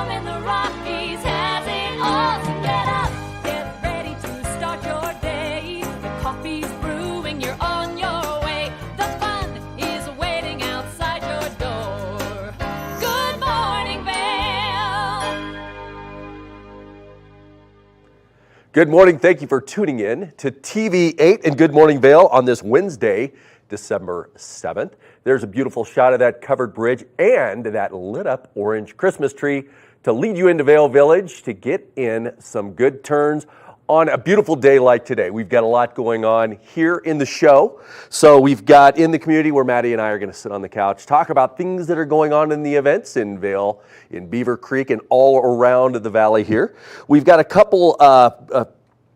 home in the Rockies has it all. So get up, get ready to start your day. The coffee's brewing, you're on your way. The fun is waiting outside your door. Good morning, Vail. Good morning. Thank you for tuning in to TV8 and Good Morning Vail on this Wednesday, December 7th. There's a beautiful shot of that covered bridge and that lit up orange Christmas tree to lead you into Vail Village to get in some good turns on a beautiful day like today. We've got a lot going on here in the show. So we've got in the community where Maddie and I are going to sit on the couch, talk about things that are going on in the events in Vail, in Beaver Creek, and all around the valley here. We've got a couple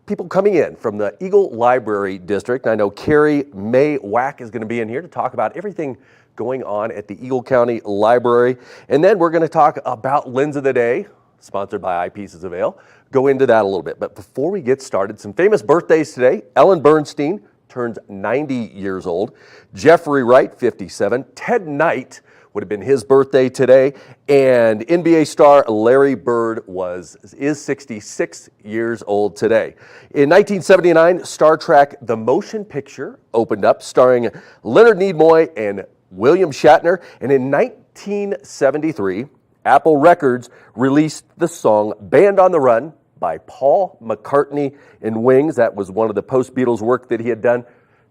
people coming in from the Eagle Library District. I know Carrie May Wack is going to be in here to talk about everything going on at the Eagle County Library. And then we're going to talk about Lens of the Day, sponsored by Eyepieces of Vail. Go into that a little bit. But before we get started, some famous birthdays today. Ellen Bernstein turns 90 years old. Jeffrey Wright, 57. Ted Knight would have been his birthday today, and NBA star Larry Bird is 66 years old today. In 1979, Star Trek The Motion Picture opened up, starring Leonard Nimoy and William Shatner, and in 1973, Apple Records released the song Band on the Run by Paul McCartney and Wings. That was one of the post-Beatles work that he had done.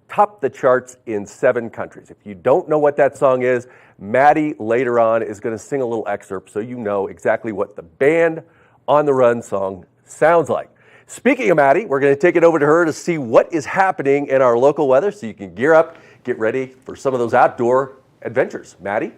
Topped the charts in 7 countries. If you don't know what that song is, Maddie later on is going to sing a little excerpt so you know exactly what the Band on the Run song sounds like. Speaking of Maddie, we're going to take it over to her to see what is happening in our local weather so you can gear up, get ready for some of those outdoor adventures. Maddie?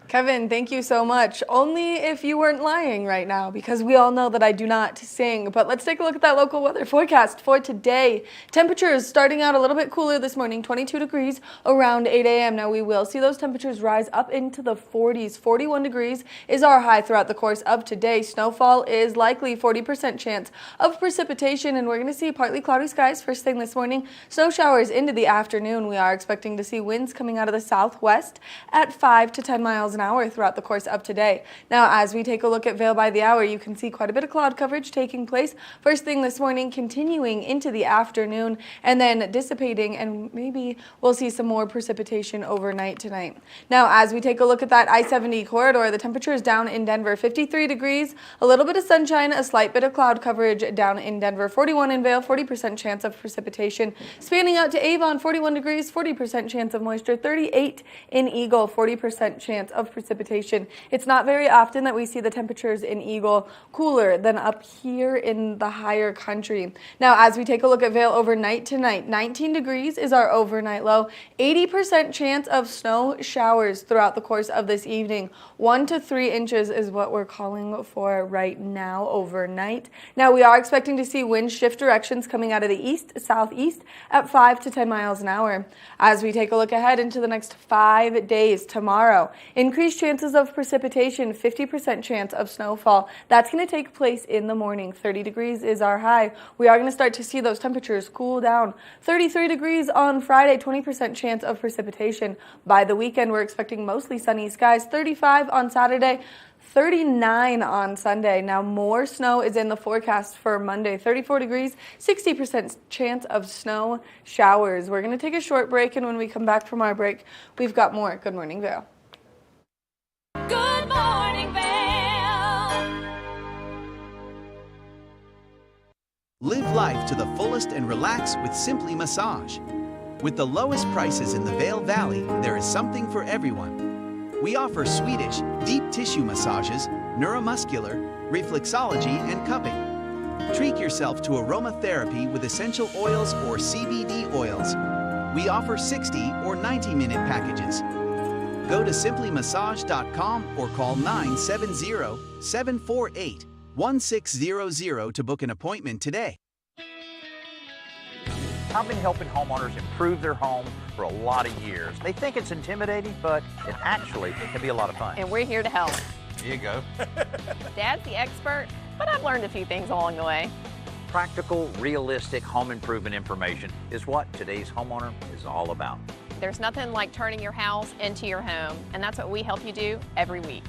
Kevin, thank you so much. Only if you weren't lying right now, because we all know that I do not sing. But let's take a look at that local weather forecast for today. Temperatures starting out a little bit cooler this morning, 22 degrees around 8 a.m. Now we will see those temperatures rise up into the 40s. 41 degrees is our high throughout the course of today. Snowfall is likely, 40% chance of precipitation, and we're going to see partly cloudy skies first thing this morning. Snow showers into the afternoon. We are expecting to see winds coming out of the southwest at 5 to 10 miles an hour throughout the course of today. Now, as we take a look at Vail by the hour, you can see quite a bit of cloud coverage taking place first thing this morning, continuing into the afternoon, and then dissipating, and maybe we'll see some more precipitation overnight tonight. Now, as we take a look at that I-70 corridor, the temperature is down in Denver, 53 degrees, a little bit of sunshine, a slight bit of cloud coverage down in Denver, 41 in Vail, 40% chance of precipitation. Spanning out to Avon, 41 degrees, 40% chance of moisture, 38 in Eagle, 40% chance of precipitation. It's not very often that we see the temperatures in Eagle cooler than up here in the higher country. Now, as we take a look at Vail overnight tonight, 19 degrees is our overnight low, 80% chance of snow showers throughout the course of this evening. 1 to 3 inches is what we're calling for right now overnight. Now, we are expecting to see wind shift directions coming out of the east, southeast at 5 to 10 miles an hour. As we take a look ahead into the next 5 days, tomorrow, increased chances of precipitation, 50% chance of snowfall. That's going to take place in the morning. 30 degrees is our high. We are going to start to see those temperatures cool down. 33 degrees on Friday, 20% chance of precipitation. By the weekend, we're expecting mostly sunny skies. 35 on Saturday, 39 on Sunday. Now, more snow is in the forecast for Monday. 34 degrees, 60% chance of snow showers. We're going to take a short break, and when we come back from our break, we've got more Good Morning Vail. Good morning, Vail. Live life to the fullest and relax with Simply Massage. With the lowest prices in the Vail Valley, there is something for everyone. We offer Swedish, deep tissue massages, neuromuscular, reflexology, and cupping. Treat yourself to aromatherapy with essential oils or CBD oils. We offer 60 or 90-minute packages. Go to simplymassage.com or call 970-748-1600 to book an appointment today. I've been helping homeowners improve their home for a lot of years. They think it's intimidating, but it actually can be a lot of fun. And we're here to help. Here you go. Dad's the expert, but I've learned a few things along the way. Practical, realistic home improvement information is what today's homeowner is all about. There's nothing like turning your house into your home, and that's what we help you do every week.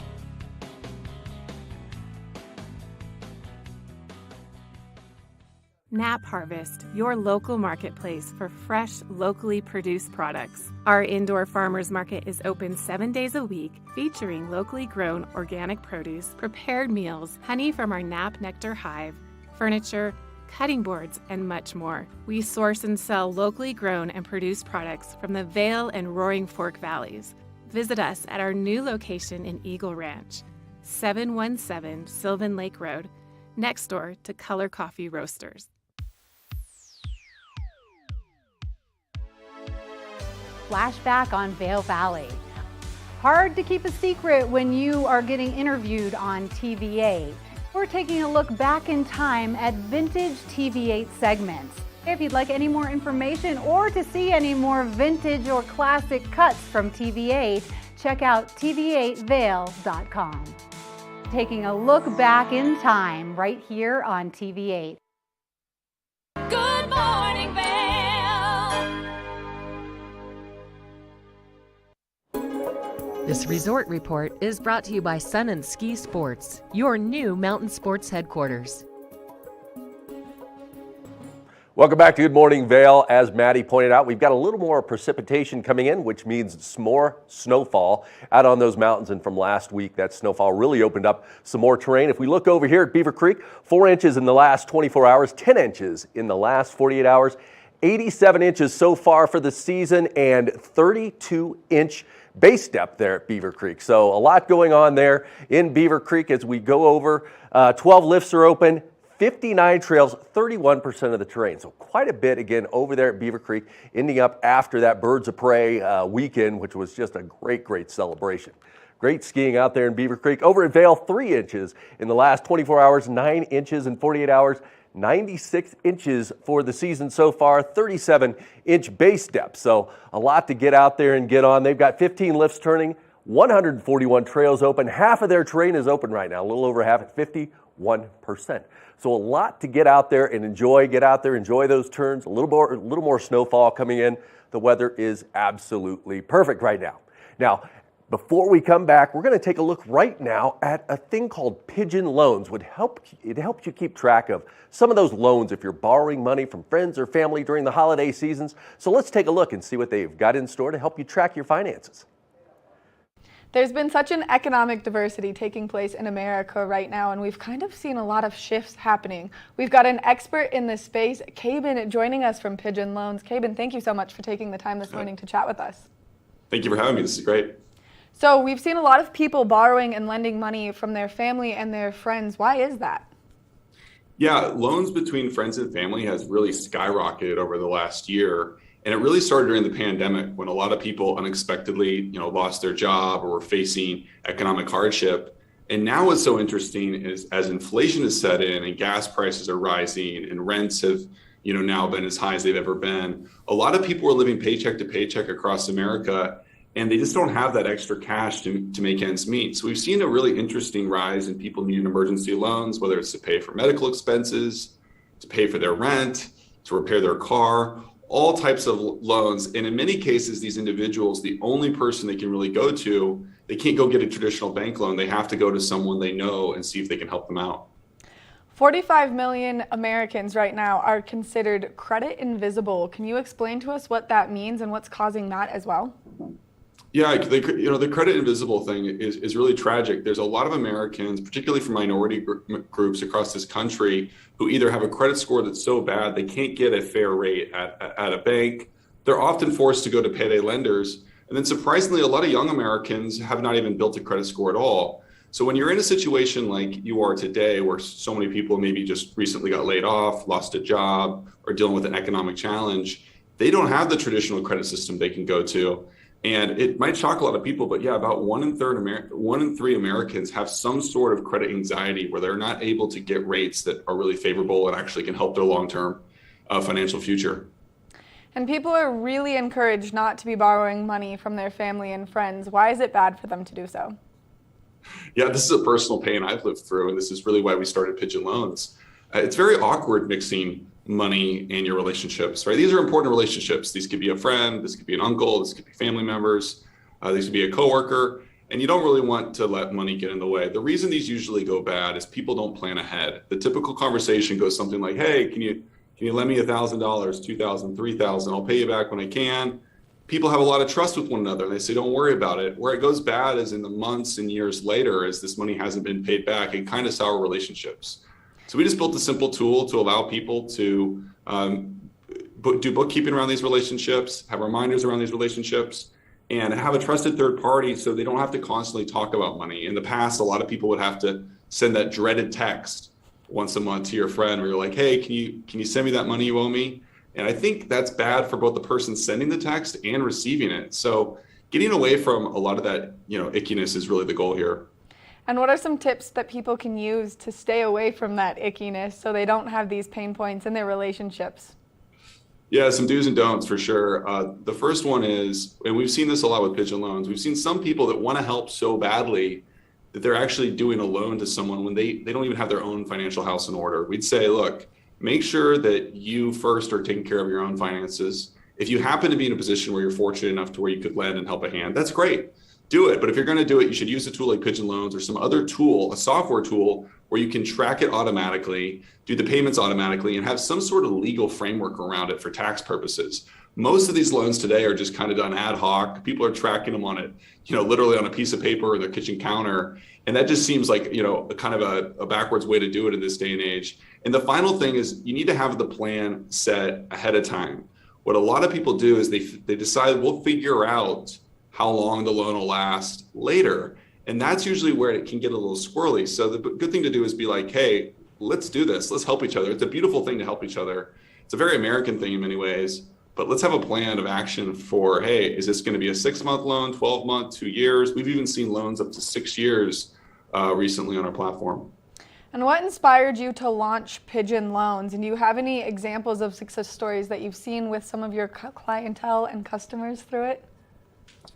Nap Harvest, your local marketplace for fresh, locally produced products. Our indoor farmers market is open 7 days a week, featuring locally grown organic produce, prepared meals, honey from our Nap Nectar hive, furniture, cutting boards, and much more. We source and sell locally grown and produced products from the Vail and Roaring Fork Valleys. Visit us at our new location in Eagle Ranch, 717 Sylvan Lake Road, next door to Color Coffee Roasters. Flashback on Vail Valley. Hard to keep a secret when you are getting interviewed on TV8. We're taking a look back in time at vintage TV8 segments. If you'd like any more information or to see any more vintage or classic cuts from TV8, check out tv8vail.com. Taking a look back in time right here on TV8. Good morning, Vail. This resort report is brought to you by Sun and Ski Sports, your new mountain sports headquarters. Welcome back to Good Morning Vail. As Maddie pointed out, we've got a little more precipitation coming in, which means some more snowfall out on those mountains. And from last week, that snowfall really opened up some more terrain. If we look over here at Beaver Creek, 4 inches in the last 24 hours, 10 inches in the last 48 hours, 87 inches so far for the season, and 32-inch base depth there at Beaver Creek. So a lot going on there in Beaver Creek as we go over. 12 lifts are open, 59 trails, 31% of the terrain. So quite a bit again over there at Beaver Creek, ending up after that Birds of Prey weekend, which was just a great celebration. Great skiing out there in Beaver Creek. Over at Vail, 3 inches in the last 24 hours, 9 inches in 48 hours. 96 inches for the season so far, 37-inch base depth. So a lot to get out there and get on. They've got 15 lifts turning, 141 trails open. Half of their terrain is open right now, a little over half at 51%. So a lot to get out there and enjoy. Get out there, enjoy those turns. A little more snowfall coming in. The weather is absolutely perfect right now. Now, before we come back, we're going to take a look right now at a thing called Pigeon Loans. It helps you keep track of some of those loans if you're borrowing money from friends or family during the holiday seasons. So let's take a look and see what they've got in store to help you track your finances. There's been such an economic diversity taking place in America right now, and we've kind of seen a lot of shifts happening. We've got an expert in this space, Cabin, joining us from Pigeon Loans. Cabin, thank you so much for taking the time this morning to chat with us. Thank you for having me. This is great. So we've seen a lot of people borrowing and lending money from their family and their friends. Why is that? Yeah, loans between friends and family has really skyrocketed over the last year. And it really started during the pandemic when a lot of people unexpectedly, lost their job or were facing economic hardship. And now what's so interesting is as inflation has set in and gas prices are rising and rents have, now been as high as they've ever been, a lot of people are living paycheck to paycheck across America. And they just don't have that extra cash to make ends meet. So we've seen a really interesting rise in people needing emergency loans, whether it's to pay for medical expenses, to pay for their rent, to repair their car, all types of loans. And in many cases, these individuals, the only person they can really go to, they can't go get a traditional bank loan. They have to go to someone they know and see if they can help them out. 45 million Americans right now are considered credit invisible. Can you explain to us what that means and what's causing that as well? Yeah, the credit invisible thing is really tragic. There's a lot of Americans, particularly from minority groups across this country, who either have a credit score that's so bad they can't get a fair rate at a bank. They're often forced to go to payday lenders. And then surprisingly, a lot of young Americans have not even built a credit score at all. So when you're in a situation like you are today, where so many people maybe just recently got laid off, lost a job, or dealing with an economic challenge, they don't have the traditional credit system they can go to. And it might shock a lot of people, but yeah, about 1 in 3 Americans have some sort of credit anxiety where they're not able to get rates that are really favorable and actually can help their long-term financial future. And people are really encouraged not to be borrowing money from their family and friends. Why is it bad for them to do so? Yeah, this is a personal pain I've lived through, and this is really why we started Pigeon Loans. It's very awkward mixing money and your relationships, right? These are important relationships. These could be a friend, this could be an uncle, this could be family members, these could be a coworker, and you don't really want to let money get in the way. The reason these usually go bad is people don't plan ahead. The typical conversation goes something like, hey, can you Can you lend me $1,000, $2,000, $3,000? I'll pay you back when I can. People have a lot of trust with one another and they say, don't worry about it. Where it goes bad is in the months and years later, as this money hasn't been paid back, and kind of sour relationships. So we just built a simple tool to allow people to do bookkeeping around these relationships, have reminders around these relationships, and have a trusted third party so they don't have to constantly talk about money. In the past, a lot of people would have to send that dreaded text once a month to your friend where you're like, hey, can you send me that money you owe me? And I think that's bad for both the person sending the text and receiving it. So getting away from a lot of that, ickiness is really the goal here. And what are some tips that people can use to stay away from that ickiness so they don't have these pain points in their relationships? Yeah, some do's and don'ts for sure. The first one is, and we've seen this a lot with pigeon loans, we've seen some people that want to help so badly that they're actually doing a loan to someone when they don't even have their own financial house in order. We'd say, look, make sure that you first are taking care of your own finances. If you happen to be in a position where you're fortunate enough to where you could lend and help a hand, that's great. Do it. But if you're going to do it, you should use a tool like Pigeon Loans or some other tool, a software tool, where you can track it automatically, do the payments automatically, and have some sort of legal framework around it for tax purposes. Most of these loans today are just kind of done ad hoc. People are tracking them on it, literally on a piece of paper or their kitchen counter. And that just seems like, a kind of a backwards way to do it in this day and age. And the final thing is you need to have the plan set ahead of time. What a lot of people do is they decide we'll figure out how long the loan will last later. And that's usually where it can get a little squirrely. So the good thing to do is be like, hey, let's do this. Let's help each other. It's a beautiful thing to help each other. It's a very American thing in many ways, but let's have a plan of action for, hey, is this going to be a 6-month loan, 12-month, 2 years? We've even seen loans up to 6 years recently on our platform. And what inspired you to launch Pigeon Loans? And do you have any examples of success stories that you've seen with some of your clientele and customers through it?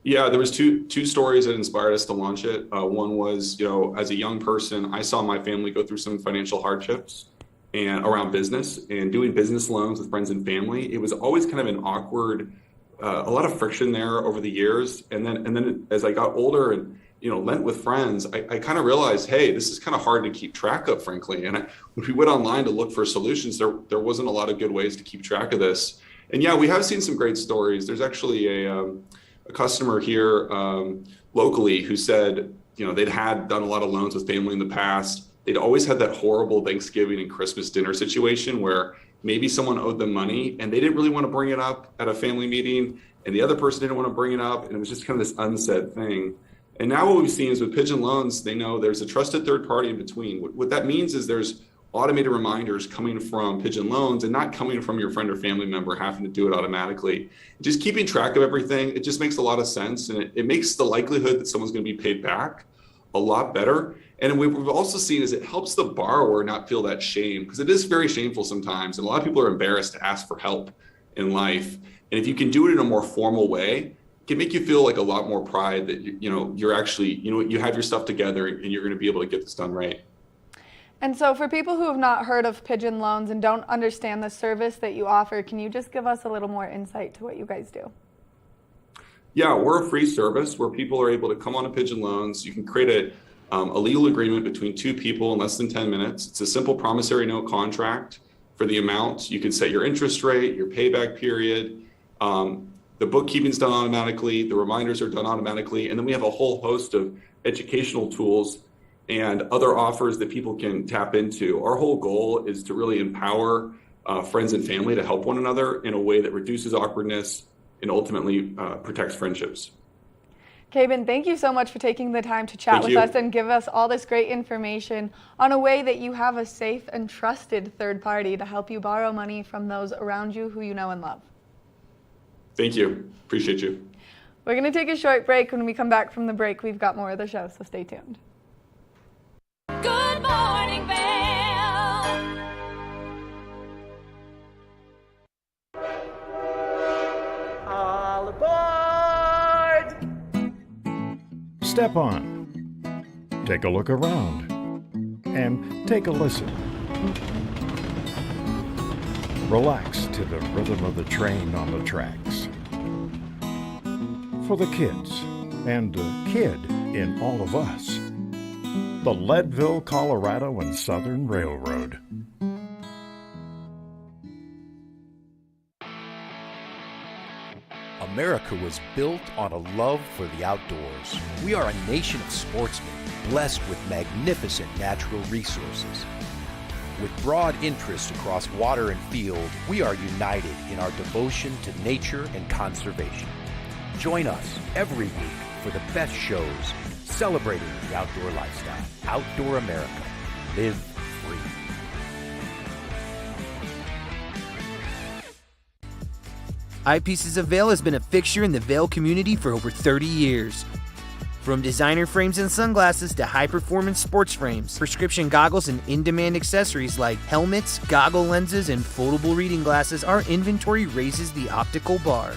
Yeah, there was two stories that inspired us to launch it. One was, as a young person, I saw my family go through some financial hardships and around business and doing business loans with friends and family. It was always kind of an awkward, a lot of friction there over the years. And then as I got older and lent with friends, I kind of realized, hey, this is kind of hard to keep track of, frankly. And when we went online to look for solutions, there wasn't a lot of good ways to keep track of this. And yeah, we have seen some great stories. There's actually a customer here locally who said, they'd done a lot of loans with family in the past. They'd always had that horrible Thanksgiving and Christmas dinner situation where maybe someone owed them money and they didn't really want to bring it up at a family meeting, and the other person didn't want to bring it up, and it was just kind of this unsaid thing. And now what we've seen is with Pigeon Loans, they know there's a trusted third party in between. What that means is there's automated reminders coming from Pigeon Loans and not coming from your friend or family member having to do it automatically. Just keeping track of everything, it just makes a lot of sense, and it makes the likelihood that someone's going to be paid back a lot better. And what we've also seen is it helps the borrower not feel that shame, because it is very shameful sometimes, and a lot of people are embarrassed to ask for help in life. And if you can do it in a more formal way, it can make you feel like a lot more pride that you're actually, you have your stuff together and you're going to be able to get this done right. And so for people who have not heard of Pigeon Loans and don't understand the service that you offer, can you just give us a little more insight to what you guys do? Yeah, we're a free service where people are able to come on to Pigeon Loans. You can create a legal agreement between two people in less than 10 minutes. It's a simple promissory note contract for the amount. You can set your interest rate, your payback period. The bookkeeping's done automatically. The reminders are done automatically. And then we have a whole host of educational tools and other offers that people can tap into. Our whole goal is to really empower friends and family to help one another in a way that reduces awkwardness and ultimately protects friendships. Kaben, thank you so much for taking the time to chat with us and give us all this great information on a way that you have a safe and trusted third party to help you borrow money from those around you who you know and love. Thank you. Appreciate you. We're going to take a short break. When we come back from the break, we've got more of the show, so stay tuned. Good morning, Vail. All aboard! Step on. Take a look around. And take a listen. Relax to the rhythm of the train on the tracks. For the kids, and the kid in all of us. The Leadville, Colorado and Southern Railroad. America was built on a love for the outdoors. We are a nation of sportsmen, blessed with magnificent natural resources. With broad interests across water and field, we are united in our devotion to nature and conservation. Join us every week for the best shows celebrating the outdoor lifestyle. Outdoor America. Live free. Eyepieces of Vail has been a fixture in the Vail community for over 30 years. From designer frames and sunglasses to high-performance sports frames, prescription goggles, and in-demand accessories like helmets, goggle lenses, and foldable reading glasses, our inventory raises the optical bar.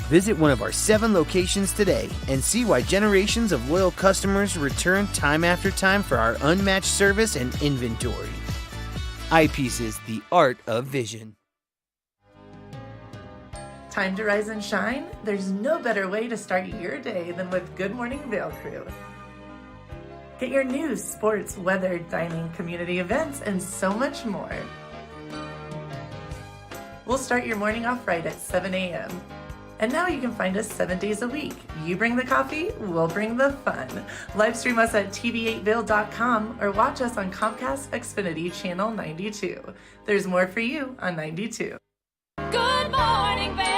Visit one of our 7 locations today and see why generations of loyal customers return time after time for our unmatched service and inventory. Eyepieces, the art of vision. Time to rise and shine? There's no better way to start your day than with Good Morning Vail Crew. Get your news, sports, weather, dining, community events, and so much more. We'll start your morning off right at 7 a.m. And now you can find us 7 days a week. You bring the coffee, we'll bring the fun. Live stream us at tv8vail.com or watch us on Comcast Xfinity Channel 92. There's more for you on 92. Good morning, Vail.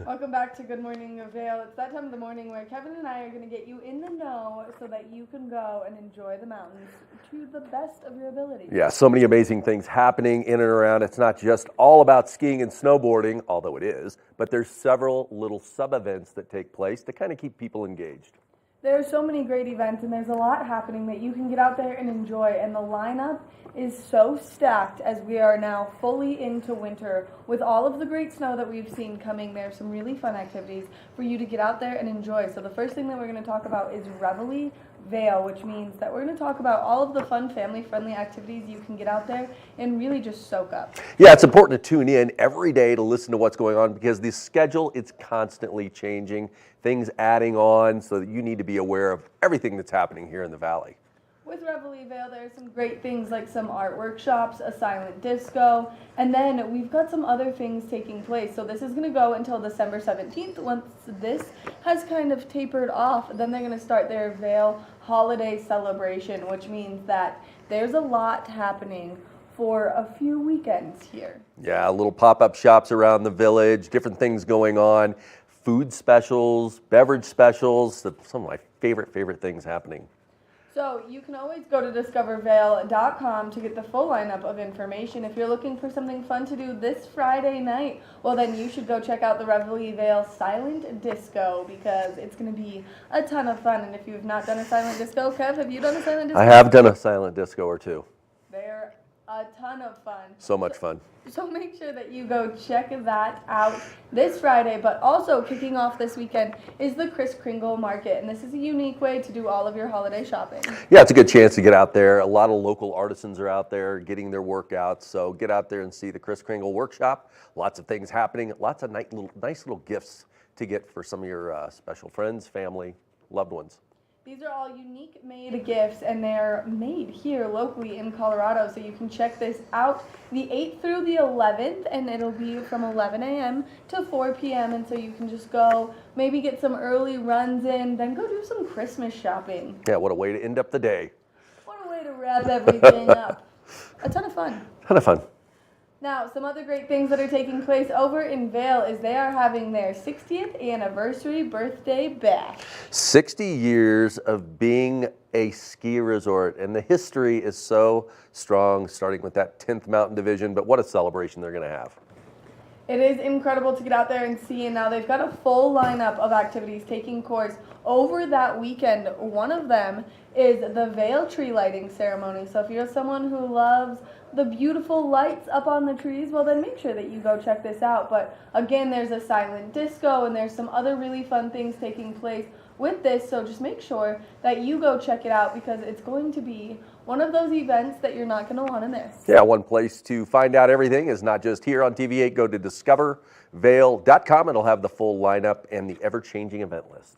Welcome back to Good Morning Vail. It's that time of the morning where Kevin and I are going to get you in the know so that you can go and enjoy the mountains to the best of your ability. Yeah, so many amazing things happening in and around. It's not just all about skiing and snowboarding, although it is, but there's several little sub-events that take place to kind of keep people engaged. There are so many great events, and there's a lot happening that you can get out there and enjoy, and the lineup is so stacked as we are now fully into winter. With all of the great snow that we've seen coming, there are some really fun activities for you to get out there and enjoy. So the first thing that we're going to talk about is Reveille Vail, which means that we're going to talk about all of the fun, family-friendly activities you can get out there and really just soak up. Yeah, it's important to tune in every day to listen to what's going on because the schedule is constantly changing, things adding on, so that you need to be aware of everything that's happening here in the Valley. With Reveille Vail, there are some great things like some art workshops, a silent disco, and then we've got some other things taking place. So this is going to go until December 17th. Once this has kind of tapered off, then they're going to start their Vail holiday celebration, which means that there's a lot happening for a few weekends here. Yeah, little pop-up shops around the village, different things going on, food specials, beverage specials, some of my favorite things happening. So you can always go to discovervail.com to get the full lineup of information. If you're looking for something fun to do this Friday night, well then you should go check out the Reveille Vail Silent Disco because it's going to be a ton of fun. And if you've not done a silent disco, Kev, have you done a silent disco? I have done a silent disco or two. They're a ton of fun. So much fun. So make sure that you go check that out this Friday, but also kicking off this weekend is the Kris Kringle Market, and this is a unique way to do all of your holiday shopping. Yeah, it's a good chance to get out there. A lot of local artisans are out there getting their workouts, so get out there and see the Kris Kringle workshop. Lots of things happening, lots of nice little gifts to get for some of your special friends, family, loved ones. These are all unique made gifts, and they're made here locally in Colorado, so you can check this out the 8th through the 11th, and it'll be from 11 a.m. to 4 p.m., and so you can just go, maybe get some early runs in, then go do some Christmas shopping. Yeah, what a way to end up the day. What a way to wrap everything up. A ton of fun. Ton of fun. Now, some other great things that are taking place over in Vail is they are having their 60th anniversary birthday bash. 60 years of being a ski resort, and the history is so strong, starting with that 10th Mountain Division, but what a celebration they're going to have. It is incredible to get out there and see, and now they've got a full lineup of activities taking course over that weekend. One of them is the Vail tree lighting ceremony, so if you're someone who loves the beautiful lights up on the trees, well then make sure that you go check this out. But again, there's a silent disco and there's some other really fun things taking place with this, so just make sure that you go check it out because it's going to be one of those events that you're not going to want to miss. Yeah, one place to find out everything is not just here on TV8. Go to discovervail.com and it'll have the full lineup and the ever-changing event list.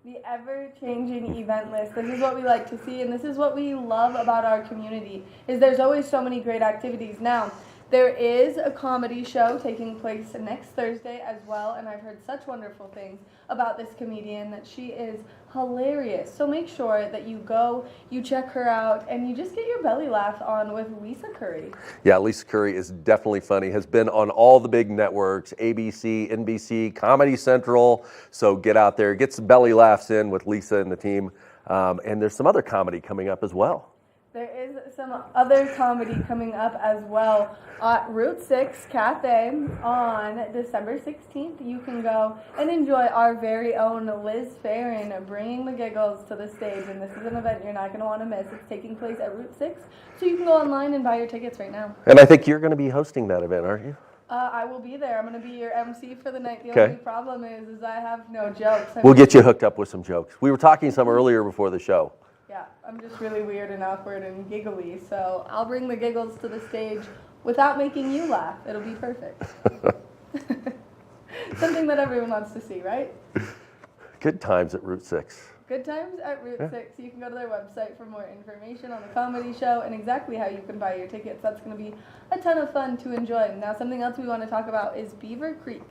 The ever-changing event list. This is what we like to see, and this is what we love about our community, is there's always so many great activities. Now, there is a comedy show taking place next Thursday as well, and I've heard such wonderful things about this comedian that she is hilarious. So make sure that you go, you check her out, and you just get your belly laugh on with Lisa Curry. Yeah, Lisa Curry is definitely funny, has been on all the big networks, ABC, NBC, Comedy Central. So get out there, get some belly laughs in with Lisa and the team. And there's some other comedy coming up as well. There is some other comedy coming up as well. Route 6 Cafe on December 16th. You can go and enjoy our very own Liz Farron bringing the giggles to the stage. And this is an event you're not going to want to miss. It's taking place at Route 6. So you can go online and buy your tickets right now. And I think you're going to be hosting that event, aren't you? I will be there. I'm going to be your MC for the night. The Okay. only problem is I have no jokes. We'll get you hooked up with some jokes. We were talking some earlier before the show. Yeah, I'm just really weird and awkward and giggly, so I'll bring the giggles to the stage without making you laugh. It'll be perfect. Something that everyone wants to see, right? Good times at Route 6. Good times at Route 6. You can go to their website for more information on the comedy show and exactly how you can buy your tickets. That's going to be a ton of fun to enjoy. Now, something else we want to talk about is Beaver Creek.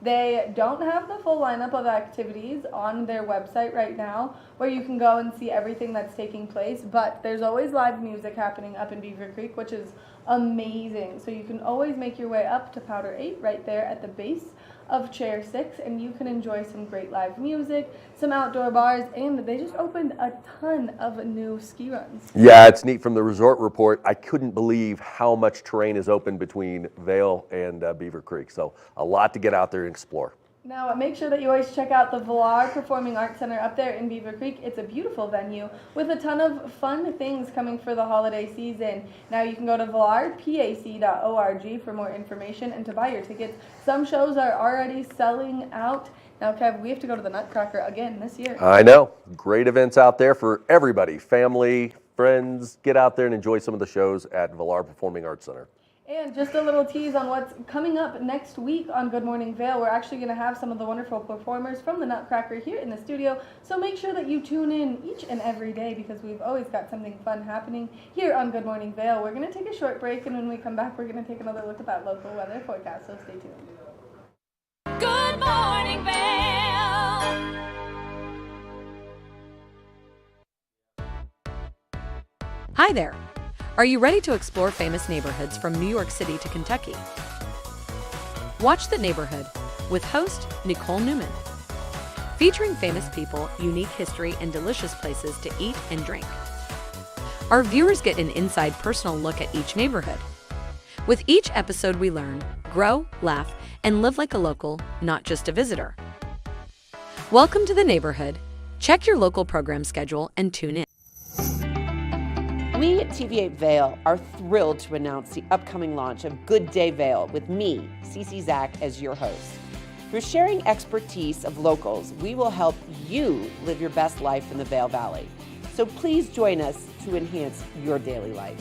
They don't have the full lineup of activities on their website right now where you can go and see everything that's taking place, but there's always live music happening up in Beaver Creek, which is amazing. So you can always make your way up to Powder 8 right there at the base of Chair 6, and you can enjoy some great live music, some outdoor bars, and they just opened a ton of new ski runs. Yeah, it's neat from the resort report. I couldn't believe how much terrain is open between Vail and Beaver Creek. So a lot to get out there and explore. Now, make sure that you always check out the Vail Performing Arts Center up there in Beaver Creek. It's a beautiful venue with a ton of fun things coming for the holiday season. Now, you can go to valarpac.org for more information and to buy your tickets. Some shows are already selling out. Now, Kev, we have to go to the Nutcracker again this year. I know. Great events out there for everybody. Family, friends, get out there and enjoy some of the shows at Vail Performing Arts Center. And just a little tease on what's coming up next week on Good Morning Vail. We're actually going to have some of the wonderful performers from the Nutcracker here in the studio. So make sure that you tune in each and every day because we've always got something fun happening here on Good Morning Vail. We're going to take a short break, and when we come back, we're going to take another look at that local weather forecast. So stay tuned. Good morning, Vail. Hi there. Are you ready to explore famous neighborhoods from New York City to Kentucky? Watch The Neighborhood with host Nicole Newman. Featuring famous people, unique history, and delicious places to eat and drink. Our viewers get an inside personal look at each neighborhood. With each episode we learn, grow, laugh, and live like a local, not just a visitor. Welcome to The Neighborhood. Check your local program schedule and tune in. We at TV8 Vail are thrilled to announce the upcoming launch of Good Day Vail with me, Cece Zach, as your host. Through sharing expertise of locals, we will help you live your best life in the Vail Valley. So please join us to enhance your daily life.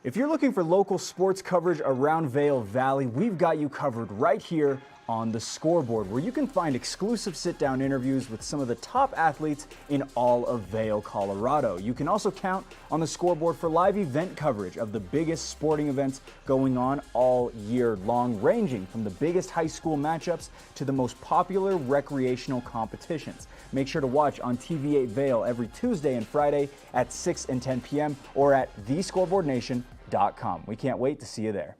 If you're looking for local sports coverage around Vail Valley, we've got you covered right here on The Scoreboard, where you can find exclusive sit-down interviews with some of the top athletes in all of Vail, Colorado. You can also count on The Scoreboard for live event coverage of the biggest sporting events going on all year long, ranging from the biggest high school matchups to the most popular recreational competitions. Make sure to watch on TV8 Vail every Tuesday and Friday at 6 and 10 p.m. or at thescoreboardnation.com. We can't wait to see you there.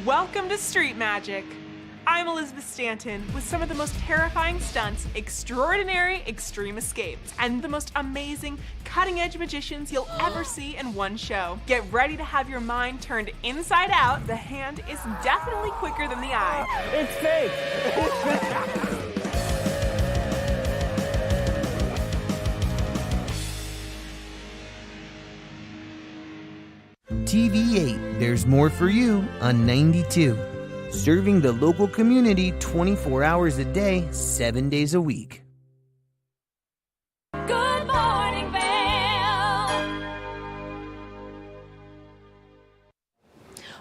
Welcome to Street Magic. I'm Elizabeth Stanton with some of the most terrifying stunts, extraordinary extreme escapes, and the most amazing cutting-edge magicians you'll ever see in one show. Get ready to have your mind turned inside out. The hand is definitely quicker than the eye. It's fake! TV8, there's more for you on 92. Serving the local community 24 hours a day, 7 days a week. Good morning, Vail.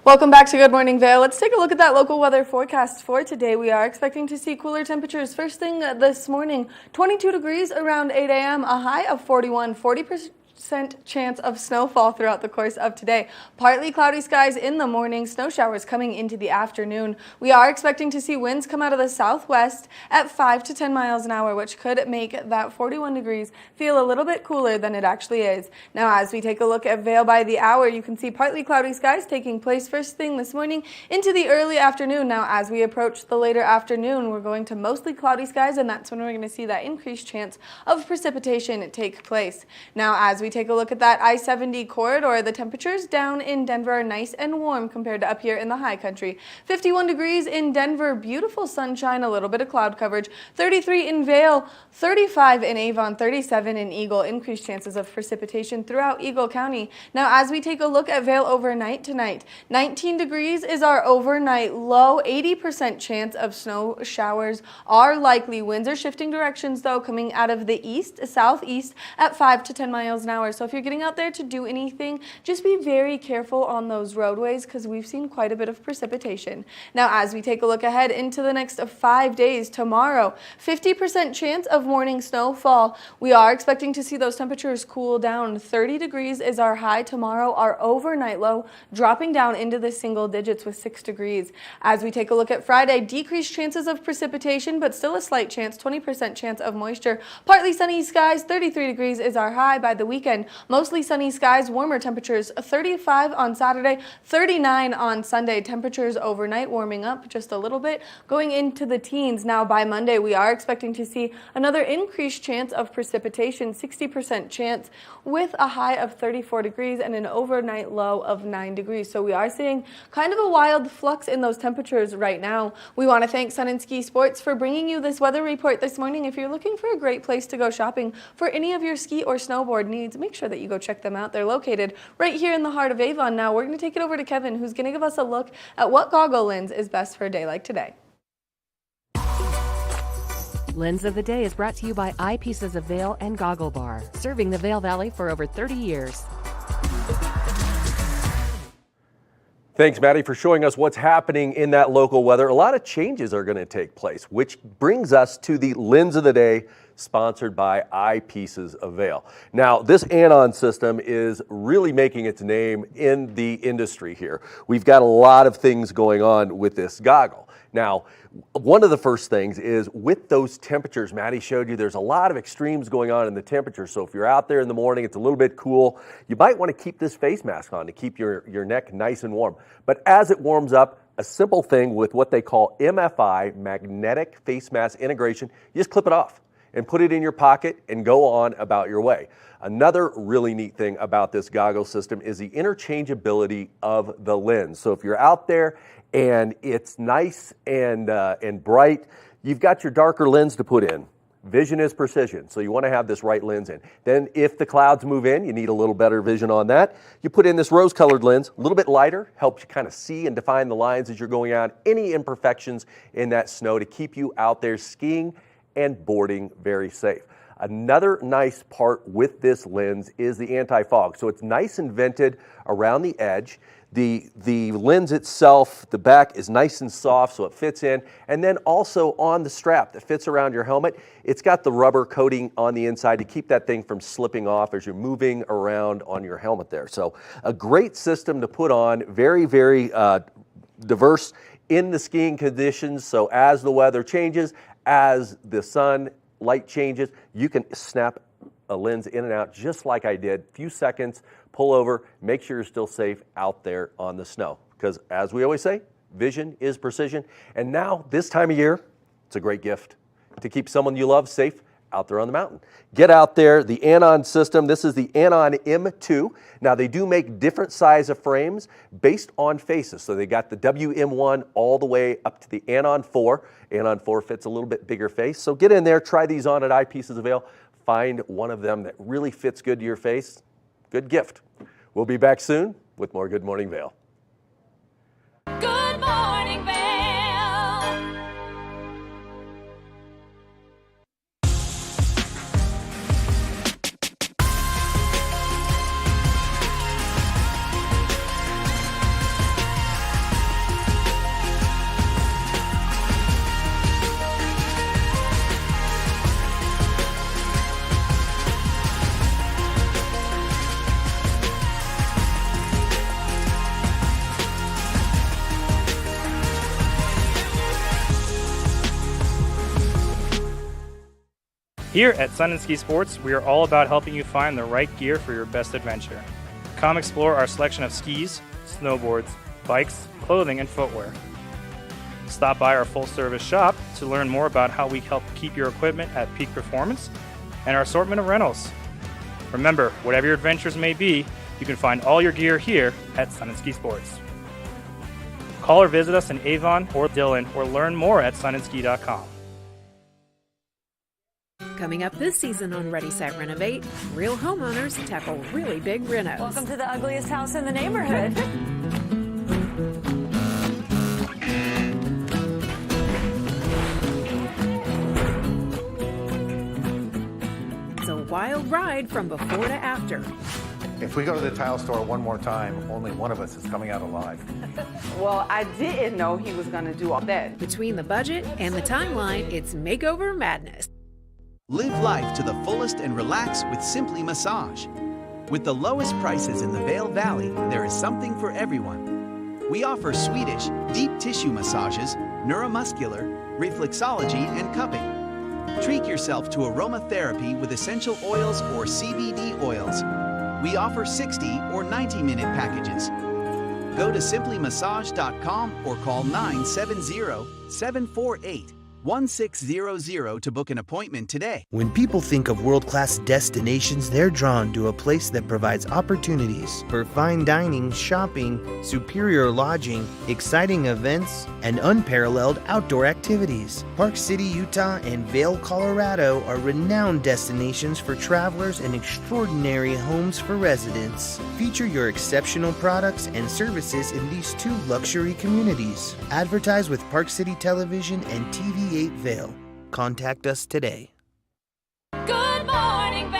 Welcome back to Good Morning Vail. Let's take a look at that local weather forecast for today. We are expecting to see cooler temperatures first thing this morning. 22 degrees around 8 a.m., a high of 41, 40% chance of snowfall throughout the course of today. Partly cloudy skies in the morning, snow showers coming into the afternoon. We are expecting to see winds come out of the southwest at 5 to 10 miles an hour, which could make that 41 degrees feel a little bit cooler than it actually is. Now, as we take a look at Vail by the hour, you can see partly cloudy skies taking place first thing this morning into the early afternoon. Now, as we approach the later afternoon, we're going to mostly cloudy skies, and that's when we're going to see that increased chance of precipitation take place. Now, as we take a look at that I-70 corridor, the temperatures down in Denver are nice and warm compared to up here in the high country. 51 degrees in Denver, beautiful sunshine, a little bit of cloud coverage. 33 in Vail, 35 in Avon, 37 in Eagle. Increased chances of precipitation throughout Eagle County. Now, as we take a look at Vail overnight tonight, 19 degrees is our overnight low. 80% chance of snow showers are likely. Winds are shifting directions, though, coming out of the east, southeast at 5 to 10 miles an hour. So if you're getting out there to do anything, just be very careful on those roadways because we've seen quite a bit of precipitation. Now, as we take a look ahead into the next 5 days, tomorrow, 50% chance of morning snowfall. We are expecting to see those temperatures cool down. 30 degrees is our high tomorrow, our overnight low, dropping down into the single digits with 6 degrees. As we take a look at Friday, decreased chances of precipitation, but still a slight chance, 20% chance of moisture. Partly sunny skies, 33 degrees is our high by the weekend. Mostly sunny skies, warmer temperatures, 35 on Saturday, 39 on Sunday. Temperatures overnight warming up just a little bit, going into the teens. Now by Monday, we are expecting to see another increased chance of precipitation, 60% chance with a high of 34 degrees and an overnight low of 9 degrees. So we are seeing kind of a wild flux in those temperatures right now. We want to thank Sun and Ski Sports for bringing you this weather report this morning. If you're looking for a great place to go shopping for any of your ski or snowboard needs, make sure that you go check them out. They're located right here in the heart of Avon. Now we're going to take it over to Kevin, who's going to give us a look at what goggle lens is best for a day like today. Lens of the Day is brought to you by Eyepieces of Vail and Goggle Bar, serving the Vail Valley for over 30 years. Thanks, Maddie, for showing us what's happening in that local weather. A lot of changes are going to take place, which brings us to the Lens of the Day, sponsored by Eyepieces of Vail. Now, this anon system is really making its name in the industry here. We've got a lot of things going on with this goggle. Now, one of the first things is with those temperatures, Maddie showed you there's a lot of extremes going on in the temperature. So if you're out there in the morning, it's a little bit cool, you might want to keep this face mask on to keep your neck nice and warm. But as it warms up, a simple thing with what they call MFI, magnetic face mask integration, you just clip it off and put it in your pocket and go on about your way. Another really neat thing about this goggle system is the interchangeability of the lens. So if you're out there and it's nice and bright, you've got your darker lens to put in. Vision is precision, so you want to have this right lens in. Then if the clouds move in, you need a little better vision on that. You put in this rose-colored lens, a little bit lighter, helps you kind of see and define the lines as you're going out, any imperfections in that snow to keep you out there skiing and boarding very safe. Another nice part with this lens is the anti-fog. So it's nice and vented around the edge. The lens itself, the back is nice and soft so it fits in. And then also on the strap that fits around your helmet, it's got the rubber coating on the inside to keep that thing from slipping off as you're moving around on your helmet there. So a great system to put on, very, very diverse in the skiing conditions. So as the weather changes, as the light changes, you can snap a lens in and out just like I did. Few seconds, pull over, make sure you're still safe out there on the snow. Because as we always say, vision is precision. And now, this time of year, it's a great gift to keep someone you love safe out there on the mountain. Get out there, the Anon system. This is the Anon M2. Now, they do make different size of frames based on faces. So they got the WM1 all the way up to the Anon 4. Anon 4 fits a little bit bigger face. So get in there, try these on at Eyepieces of Vail. Find one of them that really fits good to your face. Good gift. We'll be back soon with more Good Morning Vail. Good Morning Vail. Here at Sun and Ski Sports, we are all about helping you find the right gear for your best adventure. Come explore our selection of skis, snowboards, bikes, clothing, and footwear. Stop by our full-service shop to learn more about how we help keep your equipment at peak performance and our assortment of rentals. Remember, whatever your adventures may be, you can find all your gear here at Sun and Ski Sports. Call or visit us in Avon or Dillon or learn more at sunandski.com. Coming up this season on Ready, Set, Renovate, real homeowners tackle really big renos. Welcome to the ugliest house in the neighborhood. It's a wild ride from before to after. If we go to the tile store one more time, only one of us is coming out alive. Well, I didn't know he was going to do all that. Between the budget and the timeline, it's makeover madness. Live life to the fullest and relax with Simply Massage. With the lowest prices in the Vail Valley, there is something for everyone. We offer Swedish, deep tissue massages, neuromuscular, reflexology, and cupping. Treat yourself to aromatherapy with essential oils or CBD oils. We offer 60 or 90-minute packages. Go to simplymassage.com or call 970-748-1600 to book an appointment today. When people think of world-class destinations, they're drawn to a place that provides opportunities for fine dining, shopping, superior lodging, exciting events, and unparalleled outdoor activities. Park City, Utah, and Vail, Colorado are renowned destinations for travelers and extraordinary homes for residents. Feature your exceptional products and services in these two luxury communities. Advertise with Park City Television and TV8 Vail. Contact us today. Good morning, Vail.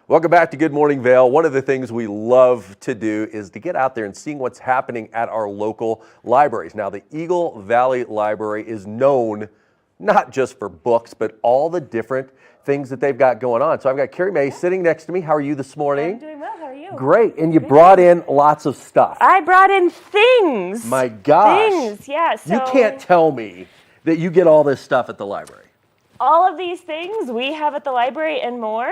Welcome back to Good Morning Vail. One of the things we love to do is to get out there and see what's happening at our local libraries. Now, the Eagle Valley Library is known not just for books, but all the different things that they've got going on. So I've got Carrie Mae sitting next to me. How are you this morning? I'm doing well. How are you? Great. And you brought in lots of stuff. I brought in things. My gosh. Things, yeah. So You can't tell me that you get all this stuff at the library. all of these things we have at the library and more.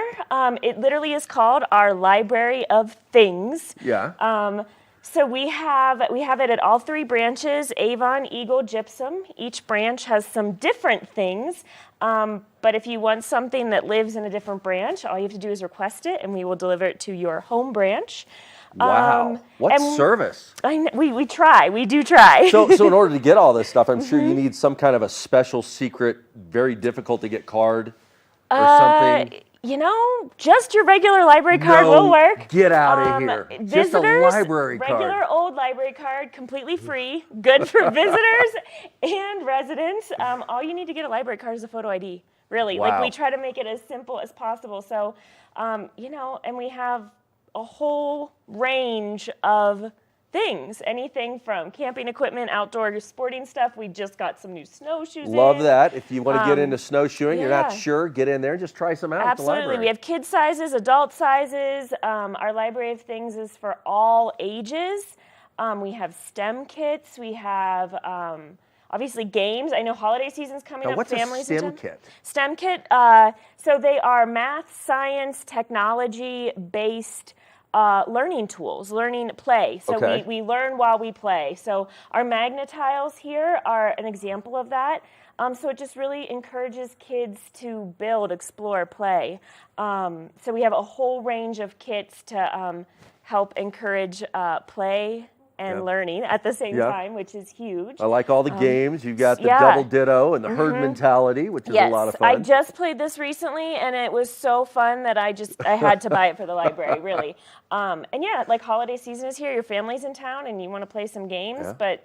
It literally is called our Library of Things. Yeah. So we have it at all three branches, Avon, Eagle, Gypsum. Each branch has some different things. But if you want something that lives in a different branch, all you have to do is request it, and we will deliver it to your home branch. Wow. What service. We try. We do try. So in order to get all this stuff, I'm sure you need some kind of a special, secret, very difficult to get card or something. You know, just your regular library card will work. Get out of here. Just a library card. Regular old library card, completely free, good for visitors and residents. All you need to get a library card is a photo ID, really. Wow. Like, we try to make it as simple as possible. So, you know, and we have a whole range of things, anything from camping equipment, outdoor sporting stuff. We just got some new snowshoes. Love that. If you want to get into snowshoeing, you're not yeah. sure, get in there and just try some out at the Absolutely. library. We have kid sizes, adult sizes. Our Library of Things is for all ages. We have STEM kits. We have obviously games. I know holiday season's coming up. What's Families a in STEM town. kit? STEM kit. So they are math, science, technology-based learning tools, learning play. So we learn while we play. So our magnet tiles here are an example of that. So it just really encourages kids to build, explore, play. So we have a whole range of kits to help encourage play and learning at the same time, which is huge. I like all the games. You've got the double ditto and the herd mentality, which is a lot of fun. I just played this recently, and it was so fun that I had to buy it for the library, really. And yeah, like holiday season is here, your family's in town, and you want to play some games, but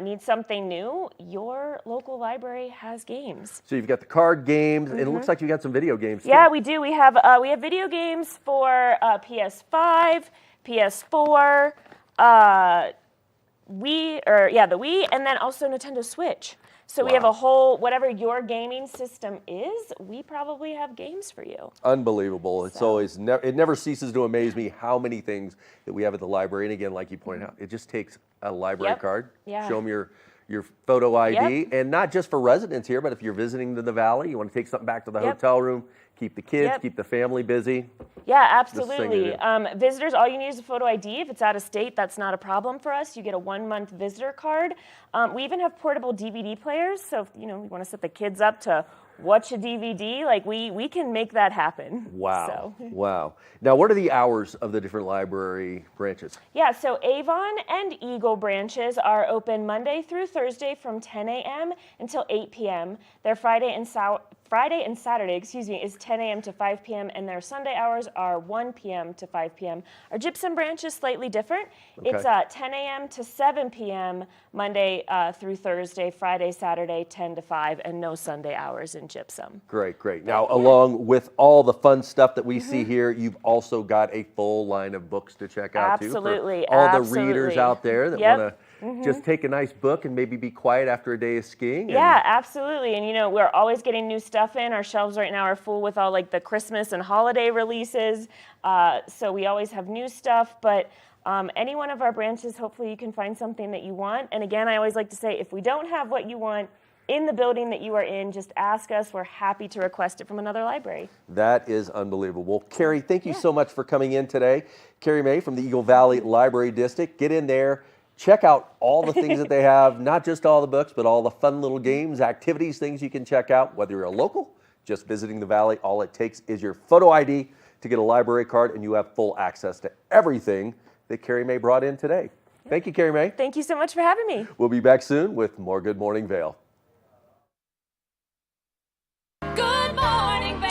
need something new, your local library has games. So you've got the card games, and it looks like you got some video games too. Yeah, we do. We have video games for PS5, PS4, the Wii, and then also Nintendo Switch. So we have a whole, whatever your gaming system is, we probably have games for you. Unbelievable. It's always, it never ceases to amaze me how many things that we have at the library. And again, like you pointed out, it just takes a library card, show them your photo ID, and not just for residents here, but if you're visiting the Valley, you want to take something back to the hotel room, keep the kids, keep the family busy. Yeah, absolutely. Visitors, all you need is a photo ID. If it's out of state, that's not a problem for us. You get a 1-month visitor card. We even have portable DVD players, so if you want to set the kids up to watch a DVD, like we can make that happen. Wow. Wow. Now, what are the hours of the different library branches? Yeah, so Avon and Eagle branches are open Monday through Thursday from 10 a.m. until 8 p.m. Their Friday and Saturday, is 10 a.m. to 5 p.m. and their Sunday hours are 1 p.m. to 5 p.m. Our Gypsum branch is slightly different. It's 10 a.m. to 7 p.m. Monday through Thursday, Friday, Saturday, 10 to 5, and no Sunday hours in Gypsum. Great, great. Now, along with all the fun stuff that we see here, you've also got a full line of books to check out too. Absolutely. For all the readers out there that want to just take a nice book and maybe be quiet after a day of skiing. Yeah, absolutely. And we're always getting new stuff in. Our shelves right now are full with all like the Christmas and holiday releases. So we always have new stuff, but any one of our branches, hopefully you can find something that you want. And again, I always like to say, if we don't have what you want in the building that you are in, just ask us. We're happy to request it from another library. That is unbelievable. Carrie, thank you so much for coming in today. Carrie May from the Eagle Valley Library District. Get in there, check out all the things that they have, not just all the books, but all the fun little games, activities, things you can check out, whether you're a local, just visiting the Valley. All it takes is your photo ID to get a library card, and you have full access to everything that Carrie May brought in today. Thank you, Carrie May. Thank you so much for having me. We'll be back soon with more Good Morning Vail. Good morning, Vail.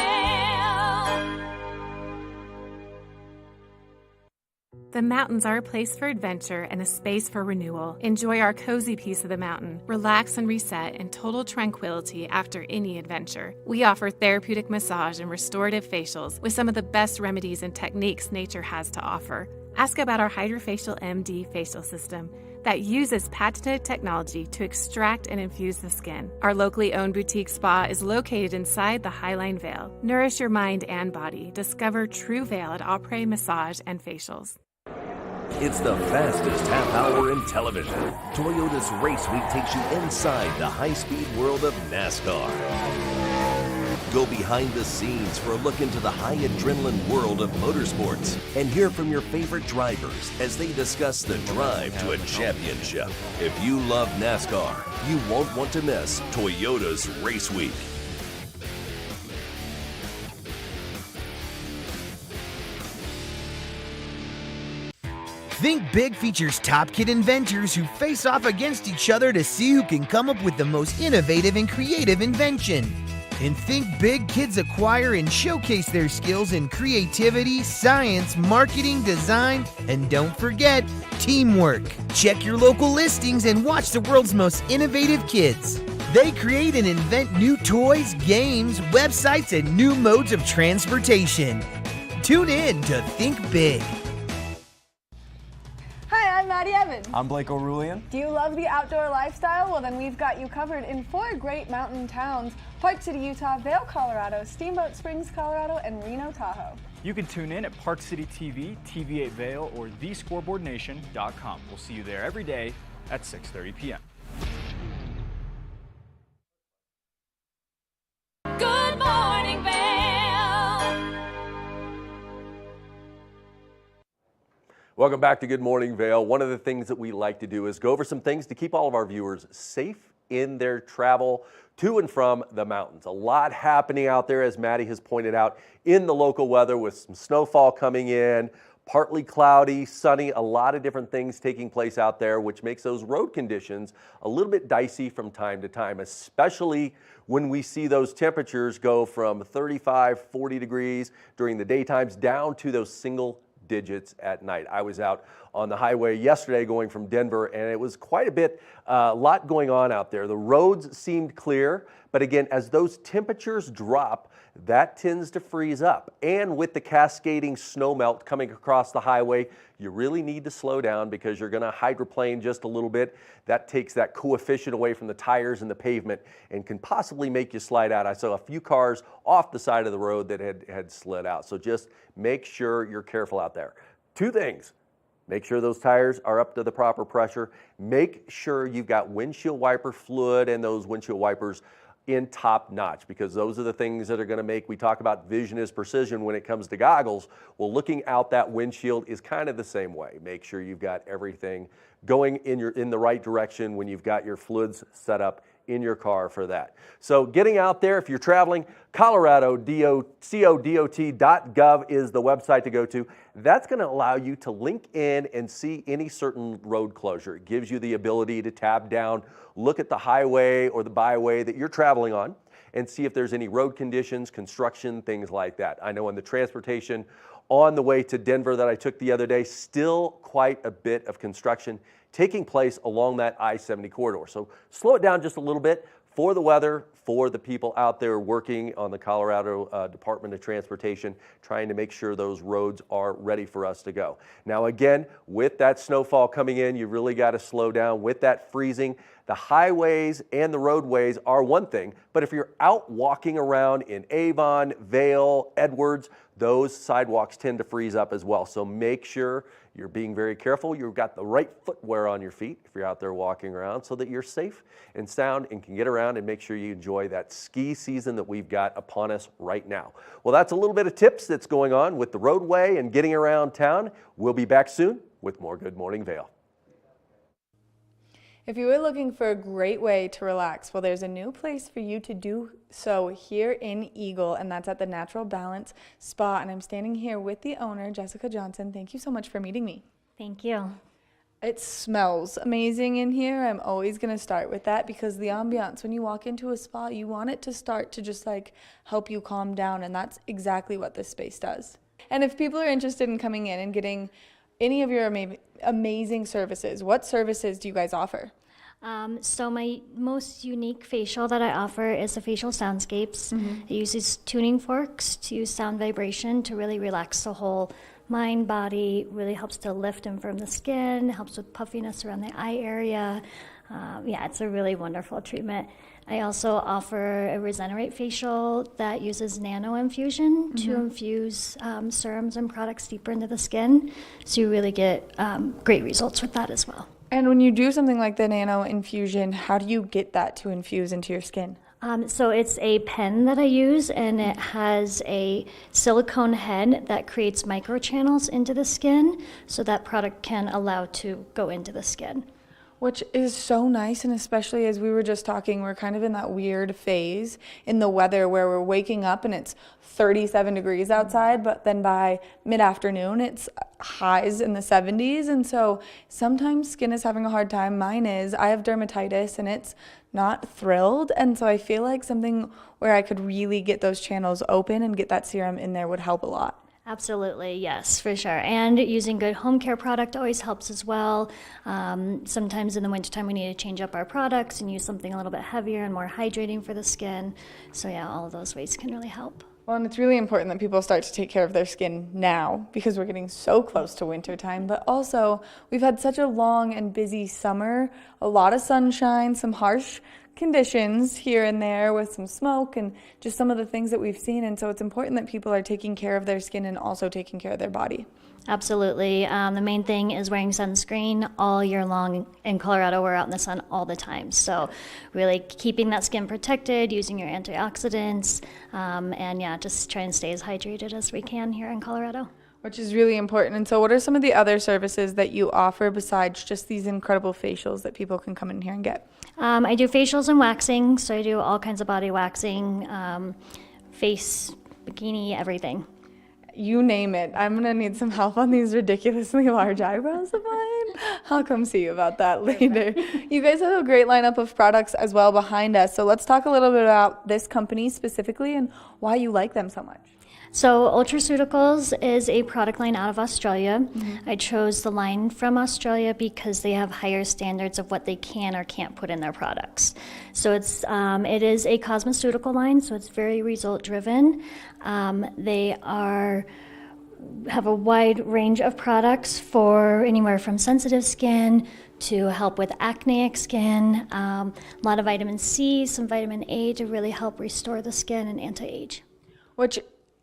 The mountains are a place for adventure and a space for renewal. Enjoy our cozy piece of the mountain. Relax and reset in total tranquility after any adventure. We offer therapeutic massage and restorative facials with some of the best remedies and techniques nature has to offer. Ask about our Hydrofacial MD facial system that uses patented technology to extract and infuse the skin. Our locally owned boutique spa is located inside the Highline Vail. Nourish your mind and body. Discover True Vail at Après Massage and Facials. It's the fastest half hour in television. Toyota's Race Week takes you inside the high-speed world of NASCAR. Go behind the scenes for a look into the high adrenaline world of motorsports and hear from your favorite drivers as they discuss the drive to a championship. If you love NASCAR, you won't want to miss Toyota's Race Week. Think Big features top kid inventors who face off against each other to see who can come up with the most innovative and creative invention. In Think Big, kids acquire and showcase their skills in creativity, science, marketing, design, and don't forget, teamwork. Check your local listings and watch the world's most innovative kids. They create and invent new toys, games, websites, and new modes of transportation. Tune in to Think Big. Hi, I'm Maddie Evans. I'm Blake O'Rulian. Do you love the outdoor lifestyle? Well, then we've got you covered in 4 great mountain towns: Park City, Utah, Vail, Colorado, Steamboat Springs, Colorado, and Reno, Tahoe. You can tune in at Park City TV, TV8 Vail, or thescoreboardnation.com. We'll see you there every day at 6:30 p.m. Good morning, Vail. Welcome back to Good Morning Vail. One of the things that we like to do is go over some things to keep all of our viewers safe in their travel to and from the mountains. A lot happening out there, as Maddie has pointed out, in the local weather with some snowfall coming in, partly cloudy, sunny, a lot of different things taking place out there, which makes those road conditions a little bit dicey from time to time, especially when we see those temperatures go from 35, 40 degrees during the daytimes down to those single digits at night. I was out on the highway yesterday going from Denver, and it was quite a lot going on out there. The roads seemed clear, but again, as those temperatures drop, that tends to freeze up. And with the cascading snow melt coming across the highway, you really need to slow down because you're going to hydroplane just a little bit. That takes that coefficient away from the tires and the pavement and can possibly make you slide out. I saw a few cars off the side of the road that had slid out. So just make sure you're careful out there. Two things. Make sure those tires are up to the proper pressure. Make sure you've got windshield wiper fluid and those windshield wipers in top notch, because those are the things that are going to make, we talk about vision is precision when it comes to goggles. Well, looking out that windshield is kind of the same way. Make sure you've got everything going in the right direction when you've got your fluids set up in your car for that. So getting out there, if you're traveling, ColoradoCODOT.gov is the website to go to. That's going to allow you to link in and see any certain road closure. It gives you the ability to tab down, look at the highway or the byway that you're traveling on, and see if there's any road conditions, construction, things like that. I know in the transportation on the way to Denver that I took the other day, still quite a bit of construction taking place along that I-70 corridor. So slow it down just a little bit for the weather, for the people out there working on the Colorado Department of Transportation, trying to make sure those roads are ready for us to go. Now again, with that snowfall coming in, you really got to slow down. With that freezing, the highways and the roadways are one thing, but if you're out walking around in Avon, Vail, Edwards, those sidewalks tend to freeze up as well. So make sure you're being very careful. You've got the right footwear on your feet if you're out there walking around so that you're safe and sound and can get around, and make sure you enjoy that ski season that we've got upon us right now. Well, that's a little bit of tips that's going on with the roadway and getting around town. We'll be back soon with more Good Morning Vail. If you were looking for a great way to relax, well, there's a new place for you to do so here in Eagle, and that's at the Natural Balance Spa. And I'm standing here with the owner, Jessica Johnson. Thank you so much for meeting me. Thank you. It smells amazing in here. I'm always going to start with that because the ambiance, when you walk into a spa, you want it to start to just like help you calm down, and that's exactly what this space does. And if people are interested in coming in and getting any of your amazing services, what services do you guys offer? So my most unique facial that I offer is the facial soundscapes. It uses tuning forks to use sound vibration to really relax the whole mind, body, really helps to lift and firm the skin, helps with puffiness around the eye area. Yeah, it's a really wonderful treatment. I also offer a Regenerate facial that uses nano infusion to infuse serums and products deeper into the skin. So you really get great results with that as well. And when you do something like the nano infusion, how do you get that to infuse into your skin? So it's a pen that I use, and it has a silicone head that creates microchannels into the skin, so that product can allow to go into the skin. Which is so nice, and especially as we were just talking, we're kind of in that weird phase in the weather where we're waking up and it's 37 degrees outside, but then by mid-afternoon it's highs in the 70s, and so sometimes skin is having a hard time. Mine is. I have dermatitis and it's not thrilled, and so I feel like something where I could really get those channels open and get that serum in there would help a lot. Absolutely, yes, for sure. And using good home care product always helps as well. Sometimes in the wintertime we need to change up our products and use something a little bit heavier and more hydrating for the skin. So yeah, all of those ways can really help. Well, and it's really important that people start to take care of their skin now because we're getting so close to wintertime, but also we've had such a long and busy summer, a lot of sunshine, some harsh conditions here and there with some smoke and just some of the things that we've seen, and so it's important that people are taking care of their skin and also taking care of their body. Absolutely. The main thing is wearing sunscreen all year long. In Colorado, we're out in the sun all the time, so really keeping that skin protected, using your antioxidants, and yeah, just try and stay as hydrated as we can here in Colorado. Which is really important. And so what are some of the other services that you offer besides just these incredible facials that people can come in here and get? I do facials and waxing, so I do all kinds of body waxing, face, bikini, everything. You name it. I'm going to need some help on these ridiculously large eyebrows of mine. I'll come see you about that later. You guys have a great lineup of products as well behind us. So let's talk a little bit about this company specifically and why you like them so much. So Ultraceuticals is a product line out of Australia. I chose the line from Australia because they have higher standards of what they can or can't put in their products. So it is a cosmeceutical line, so it's very result driven. They have a wide range of products for anywhere from sensitive skin to help with acneic skin, a lot of vitamin C, some vitamin A to really help restore the skin and anti-age. Which,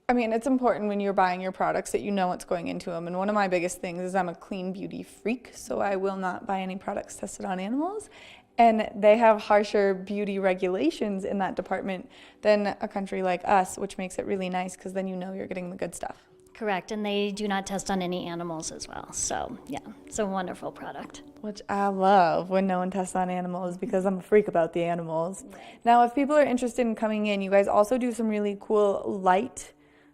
I mean, it's important when you're buying your products that you know what's going into them. And one of my biggest things is I'm a clean beauty freak, so I will not buy any products tested on animals. And they have harsher beauty regulations in that department than a country like us, which makes it really nice because then you know you're getting the good stuff. Correct, and they do not test on any animals as well. So yeah, it's a wonderful product. Which I love when no one tests on animals because I'm a freak about the animals. Now, if people are interested in coming in, you guys also do some really cool light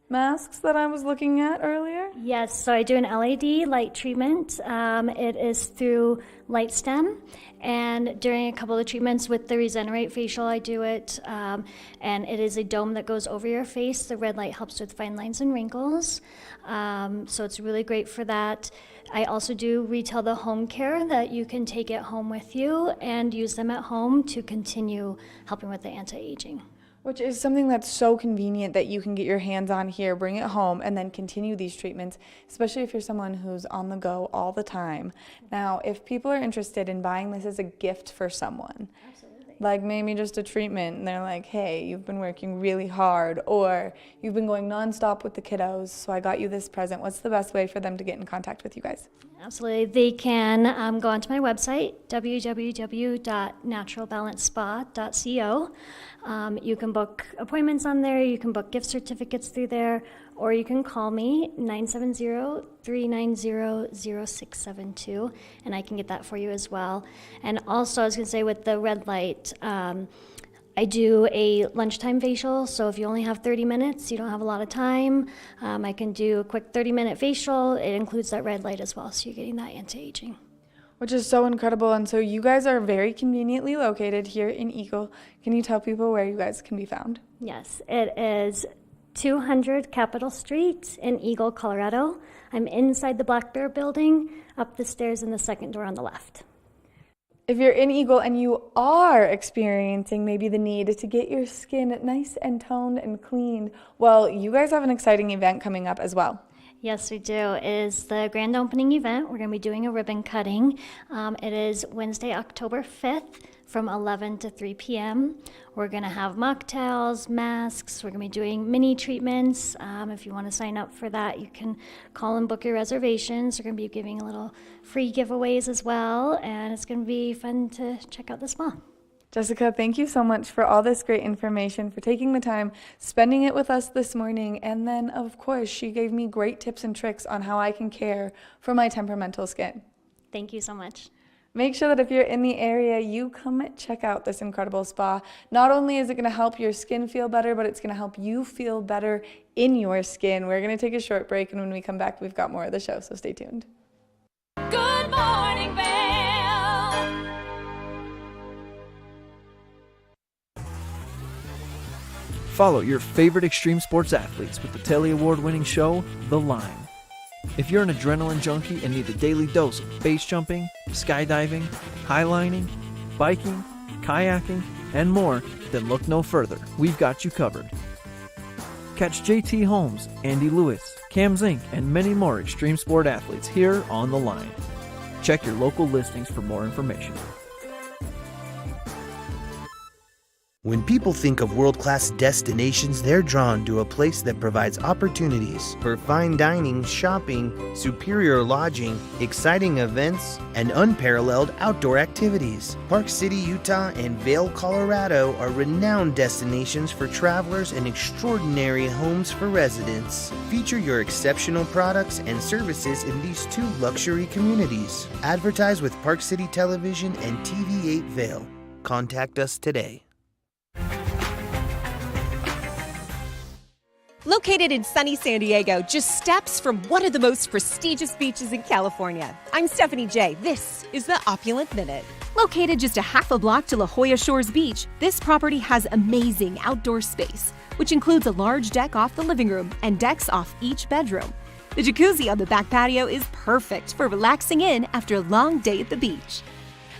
masks that I was looking at earlier. Yes, so I do an LED light treatment. It is through LightStem, and during a couple of treatments with the Regenerate facial, I do it, and it is a dome that goes over your face. The red light helps with fine lines and wrinkles, so it's really great for that. I also do retail the home care that you can take it home with you and use them at home to continue helping with the anti-aging. Which is something that's so convenient that you can get your hands on here, bring it home, and then continue these treatments, especially if you're someone who's on the go all the time. Now, if people are interested in buying this as a gift for someone, like maybe just a treatment, and they're like, hey, you've been working really hard, or you've been going nonstop with the kiddos, so I got you this present, what's the best way for them to get in contact with you guys? Absolutely. They can go onto my website, www.naturalbalancespa.co. You can book appointments on there, you can book gift certificates through there, or you can call me, 970-390-0672, and I can get that for you as well. And also, I was going to say with the red light, I do a lunchtime facial, so if you only have 30 minutes, you don't have a lot of time, I can do a quick 30-minute facial. It includes that red light as well, so you're getting that anti-aging. Which is so incredible. And so you guys are very conveniently located here in Eagle. Can you tell people where you guys can be found? Yes, it is 200 Capitol Street in Eagle, Colorado. I'm inside the Black Bear building, up the stairs in the second door on the left. If you're in Eagle and you are experiencing maybe the need to get your skin nice and toned and cleaned, well, you guys have an exciting event coming up as well. Yes, we do. It is the grand opening event. We're going to be doing a ribbon cutting. It is Wednesday, October 5th from 11 to 3 p.m. We're going to have mocktails, masks. We're going to be doing mini treatments. If you want to sign up for that, you can call and book your reservations. We're going to be giving a little free giveaways as well, and it's going to be fun to check out the spa. Jessica, thank you so much for all this great information, for taking the time, spending it with us this morning, and then, of course, she gave me great tips and tricks on how I can care for my temperamental skin. Thank you so much. Make sure that if you're in the area, you come check out this incredible spa. Not only is it going to help your skin feel better, but it's going to help you feel better in your skin. We're going to take a short break, and when we come back, we've got more of the show, so stay tuned. Good morning, Vail. Follow your favorite extreme sports athletes with the Telly Award-winning show, The Line. If you're an adrenaline junkie and need a daily dose of base jumping, skydiving, highlining, biking, kayaking, and more, then look no further. We've got you covered. Catch JT Holmes, Andy Lewis, Cam Zink, and many more extreme sport athletes here on The Line. Check your local listings for more information. When people think of world-class destinations, they're drawn to a place that provides opportunities for fine dining, shopping, superior lodging, exciting events, and unparalleled outdoor activities. Park City, Utah, and Vail, Colorado are renowned destinations for travelers and extraordinary homes for residents. Feature your exceptional products and services in these two luxury communities. Advertise with Park City Television and TV8 Vail. Contact us today. Located in sunny San Diego, just steps from one of the most prestigious beaches in California. I'm Stephanie J. This is the Opulent Minute. Located just a half a block to La Jolla Shores Beach, this property has amazing outdoor space, which includes a large deck off the living room and decks off each bedroom. The jacuzzi on the back patio is perfect for relaxing in after a long day at the beach.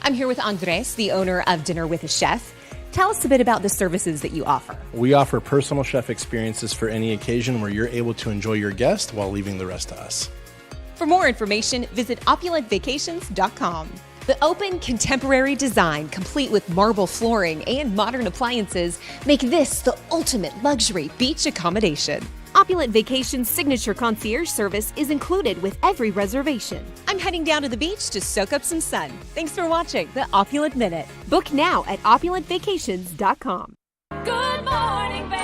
I'm here with Andres, the owner of Dinner with a Chef. Tell us a bit about the services that you offer. We offer personal chef experiences for any occasion where you're able to enjoy your guest while leaving the rest to us. For more information, visit opulentvacations.com. The open, contemporary design, complete with marble flooring and modern appliances, make this the ultimate luxury beach accommodation. Opulent Vacations' signature concierge service is included with every reservation. I'm heading down to the beach to soak up some sun. Thanks for watching the Opulent Minute. Book now at opulentvacations.com. Good morning, Vail.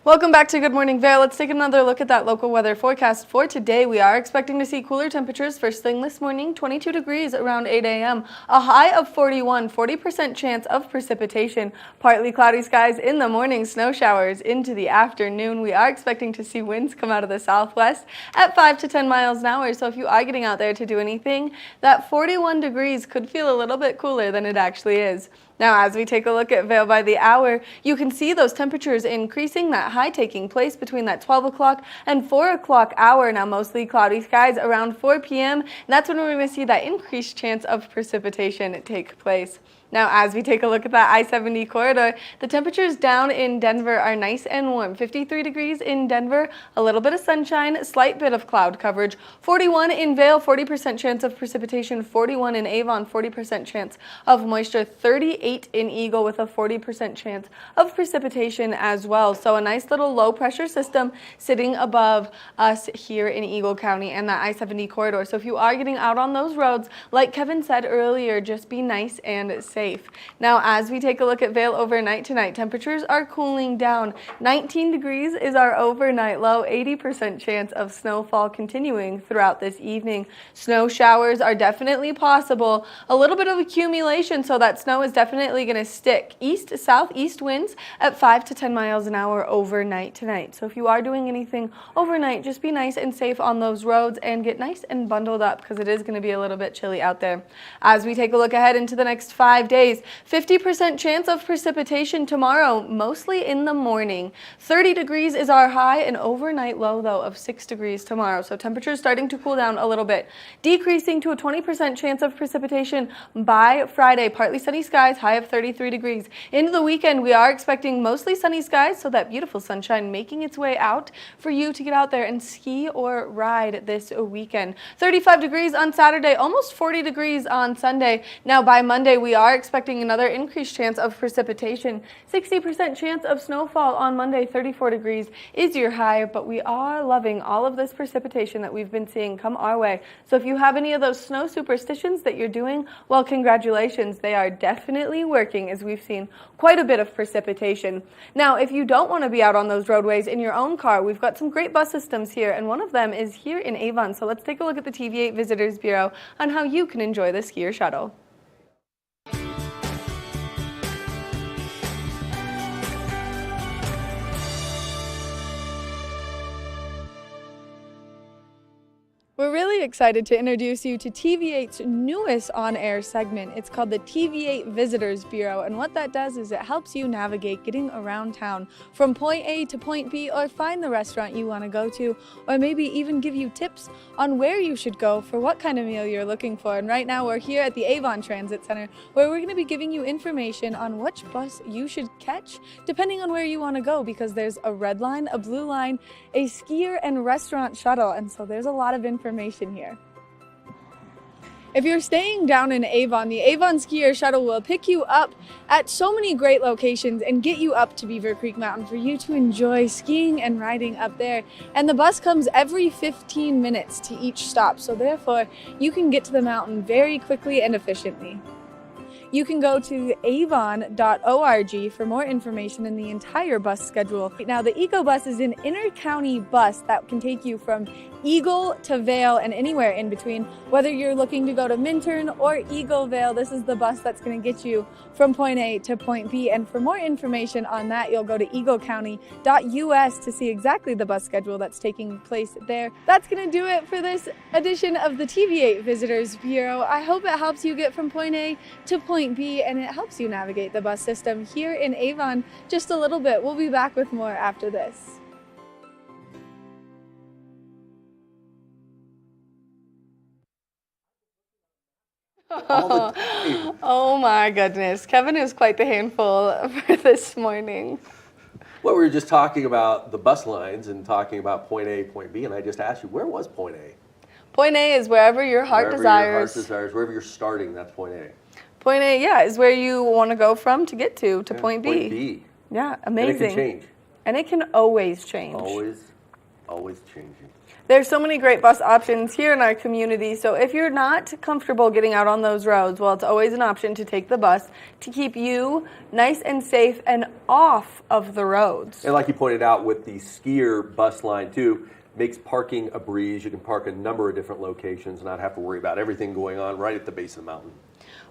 Welcome back to Good Morning Vail. Let's take another look at that local weather forecast for today. We are expecting to see cooler temperatures first thing this morning, 22 degrees around 8 a.m. A high of 41, 40% chance of precipitation. Partly cloudy skies in the morning, snow showers into the afternoon. We are expecting to see winds come out of the southwest at 5 to 10 miles an hour. So if you are getting out there to do anything, that 41 degrees could feel a little bit cooler than it actually is. Now, as we take a look at Vail by the hour, you can see those temperatures increasing, that high taking place between that 12 o'clock and 4 o'clock hour. Now, mostly cloudy skies around 4 p.m., and that's when we're going to see that increased chance of precipitation take place. Now, as we take a look at that I-70 corridor, the temperatures down in Denver are nice and warm. 53 degrees in Denver, a little bit of sunshine, a slight bit of cloud coverage. 41 in Vail, 40% chance of precipitation. 41 in Avon, 40% chance of moisture. 38 in Eagle with a 40% chance of precipitation as well. So a nice little low pressure system sitting above us here in Eagle County and that I-70 corridor. So if you are getting out on those roads, like Kevin said earlier, just be nice and safe. Now, as we take a look at Vail overnight tonight, temperatures are cooling down. 19 degrees is our overnight low, 80% chance of snowfall continuing throughout this evening. Snow showers are definitely possible. A little bit of accumulation, so that snow is definitely going to stick. East-southeast winds at 5 to 10 miles an hour overnight tonight. So if you are doing anything overnight, just be nice and safe on those roads and get nice and bundled up because it is going to be a little bit chilly out there. As we take a look ahead into the next 5 days, 50% chance of precipitation tomorrow, mostly in the morning. 30 degrees is our high, an overnight low though of 6 degrees tomorrow. So temperatures starting to cool down a little bit, decreasing to a 20% chance of precipitation by Friday. Partly sunny skies, high of 33 degrees. Into the weekend, we are expecting mostly sunny skies, so that beautiful sunshine making its way out for you to get out there and ski or ride this weekend. 35 degrees on Saturday, almost 40 degrees on Sunday. Now by Monday, we are expecting another increased chance of precipitation. 60% chance of snowfall on Monday. 34 degrees is your high, but we are loving all of this precipitation that we've been seeing come our way. So if you have any of those snow superstitions that you're doing, well, congratulations. They are definitely working, as we've seen quite a bit of precipitation. Now, if you don't want to be out on those roadways in your own car, we've got some great bus systems here, and one of them is here in Avon. So let's take a look at the TV8 Visitors Bureau on how you can enjoy the skier shuttle. We're really excited to introduce you to TV8's newest on-air segment. It's called the TV8 Visitors Bureau, and what that does is it helps you navigate getting around town from point A to point B, or find the restaurant you want to go to, or maybe even give you tips on where you should go for what kind of meal you're looking for. And right now we're here at the Avon Transit Center, where we're going to be giving you information on which bus you should catch depending on where you want to go, because there's a red line, a blue line, a skier and restaurant shuttle, and so there's a lot of information here. If you're staying down in Avon, the Avon Skier Shuttle will pick you up at so many great locations and get you up to Beaver Creek Mountain for you to enjoy skiing and riding up there. And the bus comes every 15 minutes to each stop, so therefore you can get to the mountain very quickly and efficiently. You can go to avon.org for more information in the entire bus schedule. Now, the Eco Bus is an inter-county bus that can take you from Eagle to Vail and anywhere in between. Whether you're looking to go to Minturn or Eagle Vail, this is the bus that's going to get you from point A to point B. And for more information on that, you'll go to eaglecounty.us to see exactly the bus schedule that's taking place there. That's going to do it for this edition of the TV8 Visitors Bureau. I hope it helps you get from point A to point point B, and it helps you navigate the bus system here in Avon just a little bit. We'll be back with more after this. Oh my goodness. Kevin is quite the handful for this morning. Well, we were just talking about the bus lines and talking about point A, point B, and I just asked you, where was point A? Point A is wherever your heart desires. Wherever you're starting, that's point A. Point A, yeah, is where you want to go from to get to point B. Point B. Yeah, amazing. And it can change. And it can always change. Always changing. There's so many great bus options here in our community, so if you're not comfortable getting out on those roads, well, it's always an option to take the bus to keep you nice and safe and off of the roads. And like you pointed out with the skier bus line too, makes parking a breeze. You can park a number of different locations and not have to worry about everything going on right at the base of the mountain.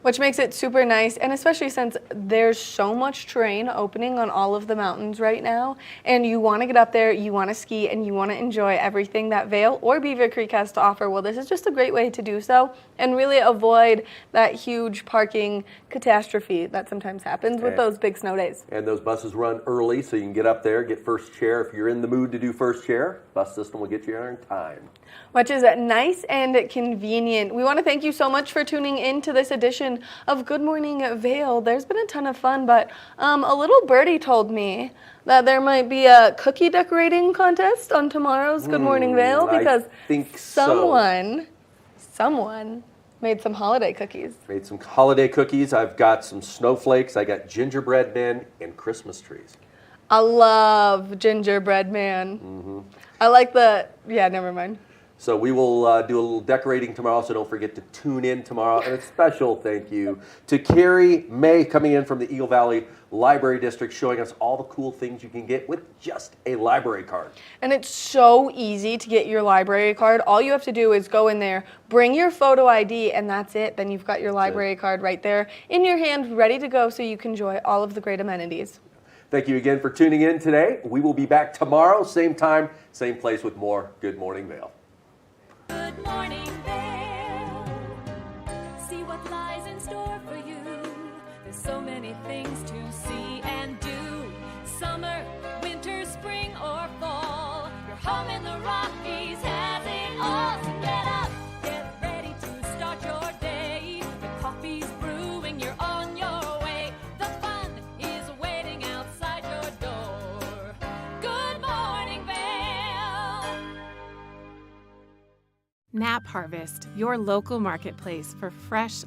Which makes it super nice, and especially since there's so much terrain opening on all of the mountains right now, and you want to get up there, you want to ski, and you want to enjoy everything that Vail or Beaver Creek has to offer. Well, this is just a great way to do so and really avoid that huge parking catastrophe that sometimes happens with those big snow days. And those buses run early, so you can get up there, get first chair. If you're in the mood to do first chair, bus system will get you there in time. Which is nice and convenient. We want to thank you so much for tuning in to this edition of Good Morning Vail. There's been a ton of fun, but a little birdie told me that there might be a cookie decorating contest on tomorrow's Good Morning Vail because someone made some holiday cookies. Made some holiday cookies. I've got some snowflakes. I got gingerbread men and Christmas trees. I love gingerbread man. I like never mind. So we will do a little decorating tomorrow, so don't forget to tune in tomorrow. And a special thank you to Carrie May coming in from the Eagle Valley Library District, showing us all the cool things you can get with just a library card. And it's so easy to get your library card. All you have to do is go in there, bring your photo ID, and that's it. Then you've got your library card right there in your hand, ready to go, so you can enjoy all of the great amenities. Thank you again for tuning in today. We will be back tomorrow, same time, same place with more Good Morning Vail. Good morning, Vail. See what lies in store for you. There's so many things to see and do. Summer, winter, spring, or fall. Your home in the Rockies has it all. So get up, get ready to start your day. The coffee's brewing, you're on your way. The fun is waiting outside your door. Good morning, Vail. Nap Harvest, your local marketplace for fresh,